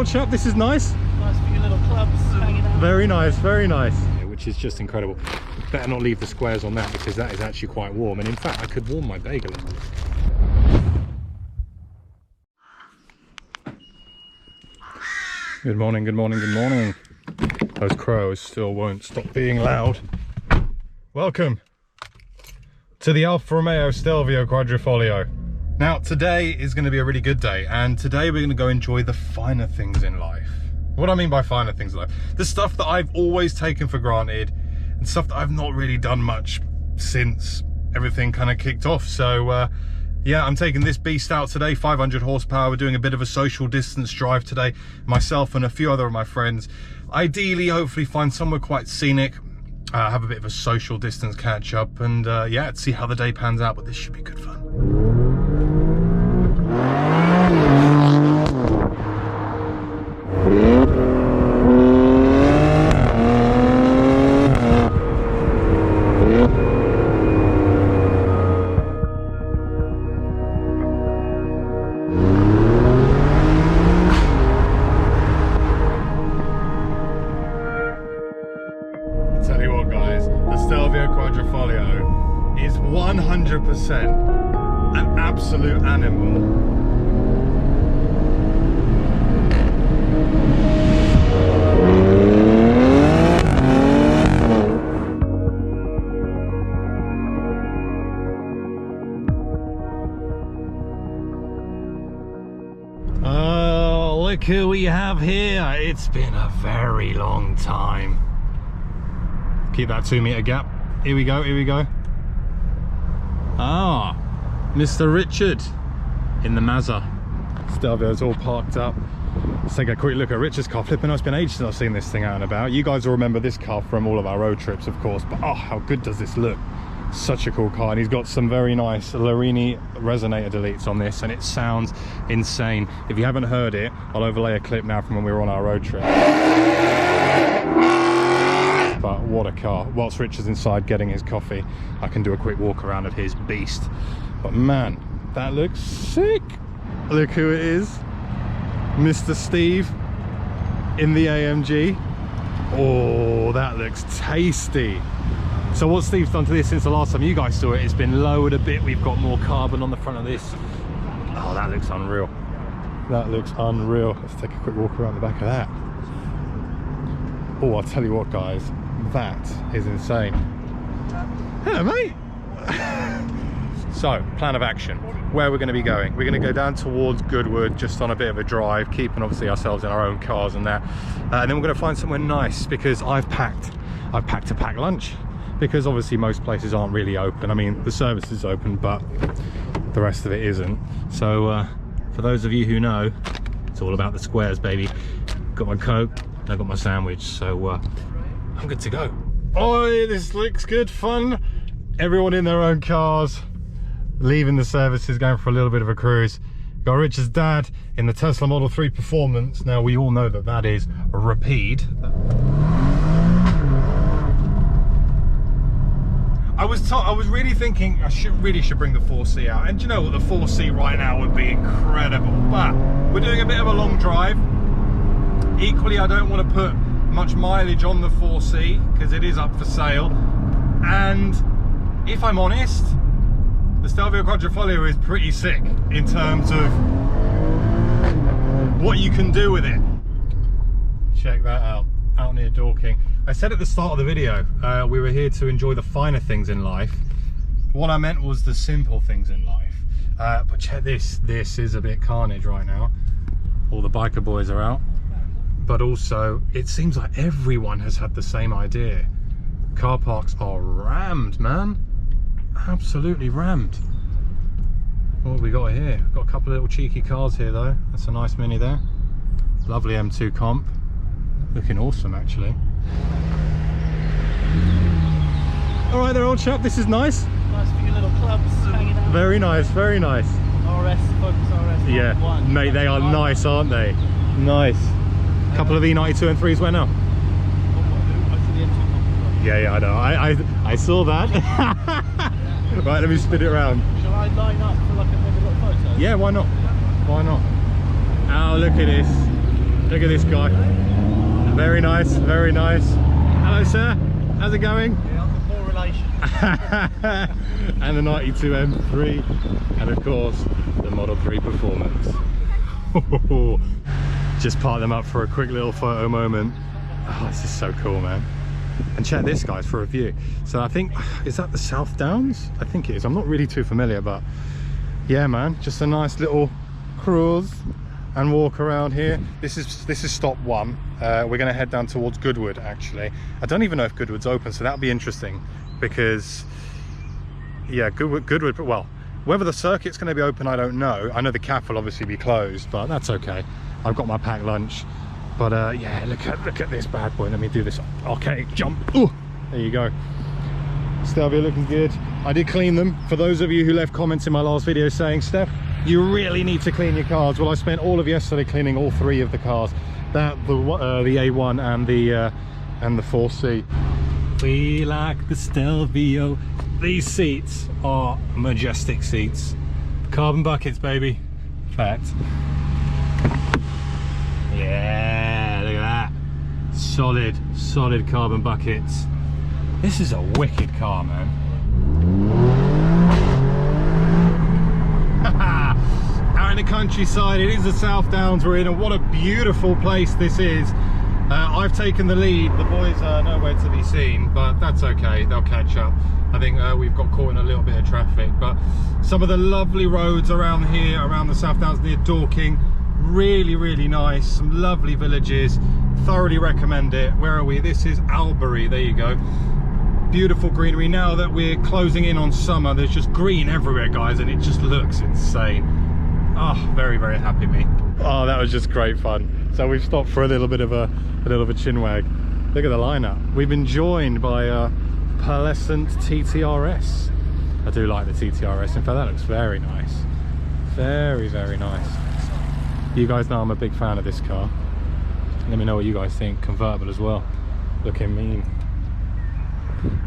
old chap, this is nice. Nice for your little clubs hanging out. Very nice, very nice. Which is just incredible. Better not leave the squares on that because that is actually quite warm. And in fact, I could warm my bagel in. Good morning, good morning, good morning. Those crows still won't stop being loud. Welcome to the Alfa Romeo Stelvio Quadrifoglio. Now, today is going to be a really good day, and today we're going to go enjoy the finer things in life. What I mean by finer things in life, the stuff that I've always taken for granted, and stuff that I've not really done much since everything kind of kicked off. So, yeah, I'm taking this beast out today, 500 horsepower. We're doing a bit of a social distance drive today, myself and a few other of my friends. Ideally, hopefully find somewhere quite scenic, have a bit of a social distance catch up, and yeah, see how the day pans out, but this should be good fun. Tell you what, guys, the Stelvio Quadrifoglio is 100% an absolute animal. Oh, look who we have here. It's been a very long time. Keep that 2 meter gap. Here we go, here we go. Ah, Mr. Richard in the Mazda. Stelvio's all parked up. Let's take a quick look at Richard's car. Flipping, it's been ages since I've seen this thing out and about. You guys will remember this car from all of our road trips, of course, but oh, how good does this look? Such a cool car, and he's got some very nice Larini resonator deletes on this, and it sounds insane. If you haven't heard it, I'll overlay a clip now from when we were on our road trip. But what a car. Whilst Richard's inside getting his coffee, I can do a quick walk around of his beast. But man, that looks sick. Look who it is. Mr. Steve in the AMG. Oh, that looks tasty. So what Steve's done to this since the last time you guys saw it, it's been lowered a bit. We've got more carbon on the front of this. Oh, that looks unreal. That looks unreal. Let's take a quick walk around the back of that. Oh, I'll tell you what, guys, that is insane. Hello, mate. So, plan of action. Where we're going to be going. We're going to go down towards Goodwood, just on a bit of a drive, keeping obviously ourselves in our own cars and that. And then we're going to find somewhere nice, because I've packed a packed lunch, because obviously most places aren't really open. I mean, the service is open, but the rest of it isn't. So, for those of you who know, it's all about the squares, baby. Got my Coke. I got my sandwich, so I'm good to go. Oh, this looks good fun. Everyone in their own cars, leaving the services, going for a little bit of a cruise. Got Richard's dad in the Tesla Model 3 Performance. Now, we all know that that is rapide. I was really thinking I should bring the 4C out, and do you know what, the 4C right now would be incredible, but we're doing a bit of a long drive. Equally, I don't want to put much mileage on the 4C because it is up for sale. And if I'm honest, the Stelvio Quadrifoglio is pretty sick in terms of what you can do with it. Check that out near Dorking. I said at the start of the video, we were here to enjoy the finer things in life. What I meant was the simple things in life. But check this is a bit carnage right now. All the biker boys are out. But also, it seems like everyone has had the same idea. Car parks are rammed, man. Absolutely rammed. What have we got here? We've got a couple of little cheeky cars here, though. That's a nice Mini there. Lovely M2 comp. Looking awesome, actually. All right there, old chap. This is nice. Nice for your little clubs hanging out. Very nice, very nice. RS, Focus RS. Yeah, mate, they are nice, aren't they? Nice. Couple of E92 and 3s where now? Yeah, I know. I saw that. Right, let me spin it around. Shall I line up for like maybe a little photo? Yeah, why not? Why not? Oh, look at this. Look at this guy. Very nice, very nice. Hello, sir. How's it going? Yeah, poor relation. And the 92 M3, and of course the Model 3 Performance. Just park them up for a quick little photo moment. Oh, this is so cool, man. And check this, guys, for a view. So I think, is that the South Downs? I think it is. I'm not really too familiar, but yeah, man, just a nice little cruise and walk around here. This is stop one. We're going to head down towards Goodwood, actually. I don't even know if Goodwood's open, so that'll be interesting, because yeah, Goodwood, well, whether the circuit's going to be open, I don't know. I know the cafe will obviously be closed, but that's okay. I've got my packed lunch. But yeah, look at this bad boy. Let me do this archaic jump. Ooh, there you go. Stelvio looking good. I did clean them. For those of you who left comments in my last video saying, Steph, you really need to clean your cars. Well, I spent all of yesterday cleaning all three of the cars. The A1 and the 4C. We like the Stelvio. These seats are majestic seats. Carbon buckets, baby. Fact. Yeah, look at that. Solid carbon buckets. This is a wicked car, man. Out in the countryside, it is the South Downs we're in, and what a beautiful place this is. I've taken the lead. The boys are nowhere to be seen, but that's okay, they'll catch up. I think we've got caught in a little bit of traffic, but some of the lovely roads around here, around the South Downs near Dorking, really nice. Some lovely villages, thoroughly recommend it. Where are we? This is Albury, there you go. Beautiful greenery. Now that we're closing in on summer, there's just green everywhere, guys, and it just looks insane. Oh, very happy me. Oh, that was just great fun. So we've stopped for a little bit of a chinwag. Look at the lineup. We've been joined by a pearlescent TTRS. I do like the TTRS. In fact, that looks very nice. Very nice. You guys know I'm a big fan of this car. Let me know what you guys think. Convertible as well. Looking mean.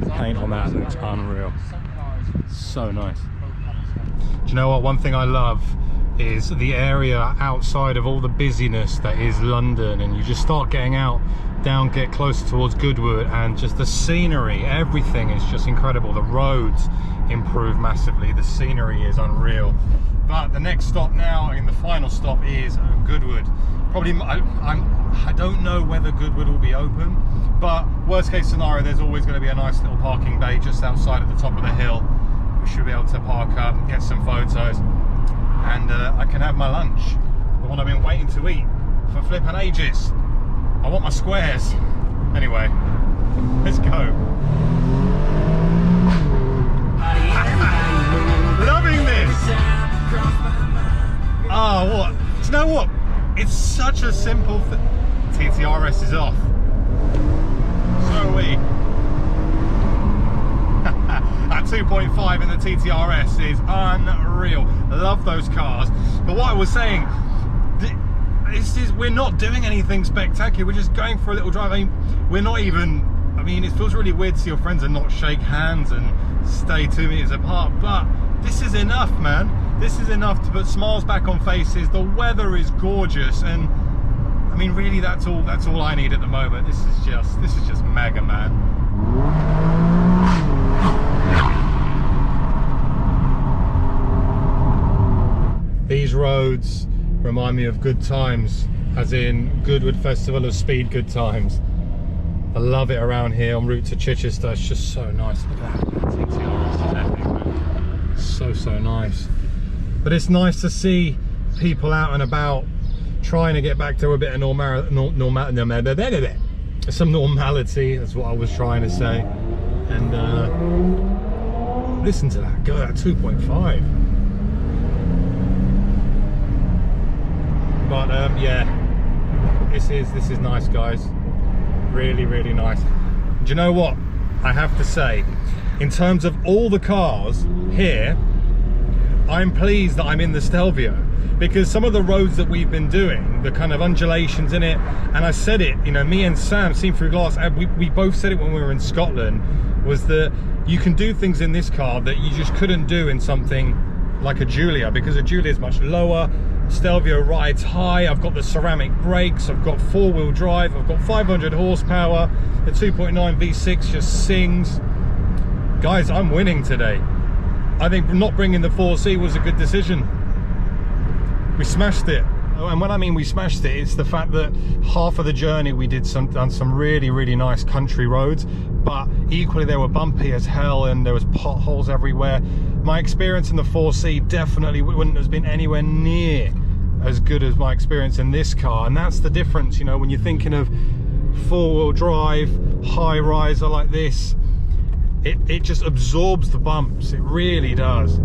The paint on that looks unreal. So nice. Do you know what? One thing I love is the area outside of all the busyness that is London, and you just start getting out, get closer towards Goodwood, and just the scenery, everything is just incredible. The roads improve massively. The scenery is unreal. But the next stop now, and the final stop, is Goodwood. Probably, I don't know whether Goodwood will be open, but worst case scenario, there's always going to be a nice little parking bay just outside at the top of the hill. We should be able to park up, get some photos, and I can have my lunch, the one I've been waiting to eat for flipping ages. I want my squares. Anyway, let's go. Loving this. Oh, what? Do you know what? It's such a simple thing. TTRS is off. So are we. That 2.5 in the TTRS is unreal. Love those cars. But what I was saying, we're not doing anything spectacular. We're just going for a little drive. I mean, we're not even, it feels really weird to see your friends and not shake hands and stay 2 meters apart, but this is enough, man. This is enough to put smiles back on faces. The weather is gorgeous, and really that's all I need at the moment. This is just mega, man. These roads remind me of good times, as in Goodwood Festival of Speed good times. I love it around here en route to Chichester. It's just so nice. Look at that. TTRS is epic, man. So nice. But it's nice to see people out and about trying to get back to a bit of some normality. That's what I was trying to say. And listen to that. Go at 2.5. But yeah, this is nice, guys. Really nice. Do you know what I have to say? In terms of all the cars here, I'm pleased that I'm in the Stelvio, because some of the roads that we've been doing, the kind of undulations in it, and I said it, me and Sam, seen through glass, we both said it when we were in Scotland, was that you can do things in this car that you just couldn't do in something like a Giulia, because a Giulia is much lower, Stelvio rides high. I've got the ceramic brakes, I've got 4-wheel drive, I've got 500 horsepower. The 2.9 V6 just sings. Guys, I'm winning today. I think not bringing the 4C was a good decision. We smashed it. And when I mean we smashed it, it's the fact that half of the journey we did on some really nice country roads, but equally they were bumpy as hell and there was potholes everywhere. My experience in the 4C definitely wouldn't have been anywhere near as good as my experience in this car, and that's the difference, you know, when you're thinking of 4-wheel drive, high riser like this, it just absorbs the bumps, it really does.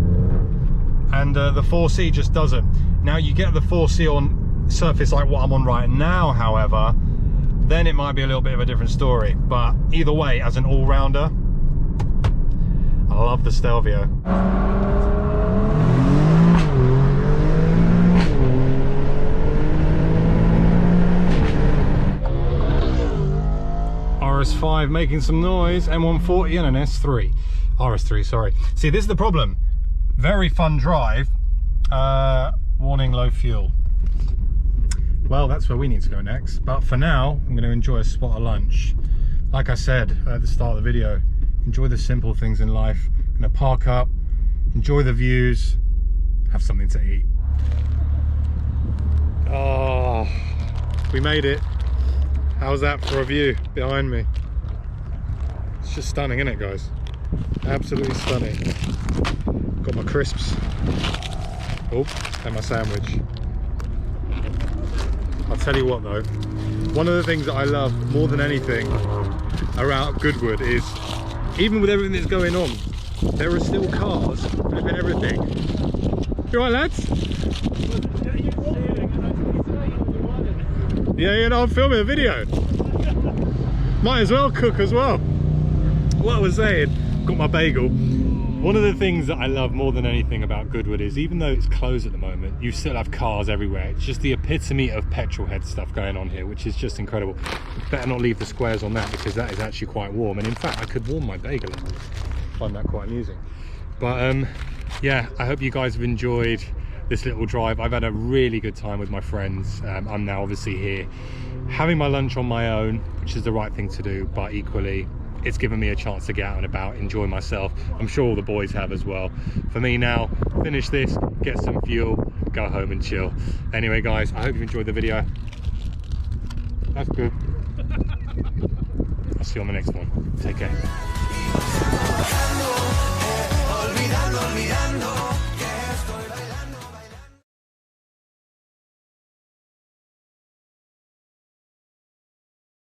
And the 4C just doesn't. Now you get the 4C on surface like what I'm on right now, however, then it might be a little bit of a different story. But either way, as an all-rounder, I love the Stelvio. RS5 making some noise, M140 and an S3. RS3, sorry. See, this is the problem. Very fun drive, warning low fuel. Well, that's where we need to go next, but for now I'm going to enjoy a spot of lunch. Like I said at the start of the video, enjoy the simple things in life. I'm going to park up, enjoy the views, have something to eat. Oh, we made it. How's that for a view behind me? It's just stunning, isn't it, guys? Absolutely stunning. Got my crisps. Oh, and my sandwich. I'll tell you what though, one of the things that I love more than anything around Goodwood is, even with everything that's going on, there are still cars flipping everything. You alright, lads? Yeah, no, I'm filming a video. Might as well cook as well. What I was saying, got my bagel. One of the things that I love more than anything about Goodwood is, even though it's closed at the moment, you still have cars everywhere. It's just the epitome of petrol head stuff going on here, which is just incredible. Better not leave the squares on that, because that is actually quite warm. And in fact, I could warm my bagel up. I find that quite amusing. But yeah, I hope you guys have enjoyed this little drive. I've had a really good time with my friends. I'm now obviously here having my lunch on my own, which is the right thing to do, but equally it's given me a chance to get out and about, enjoy myself. I'm sure all the boys have as well. For me now, finish this, get some fuel, go home and chill. Anyway guys, I hope you enjoyed the video. That's good. I'll see you on the next one. Take care.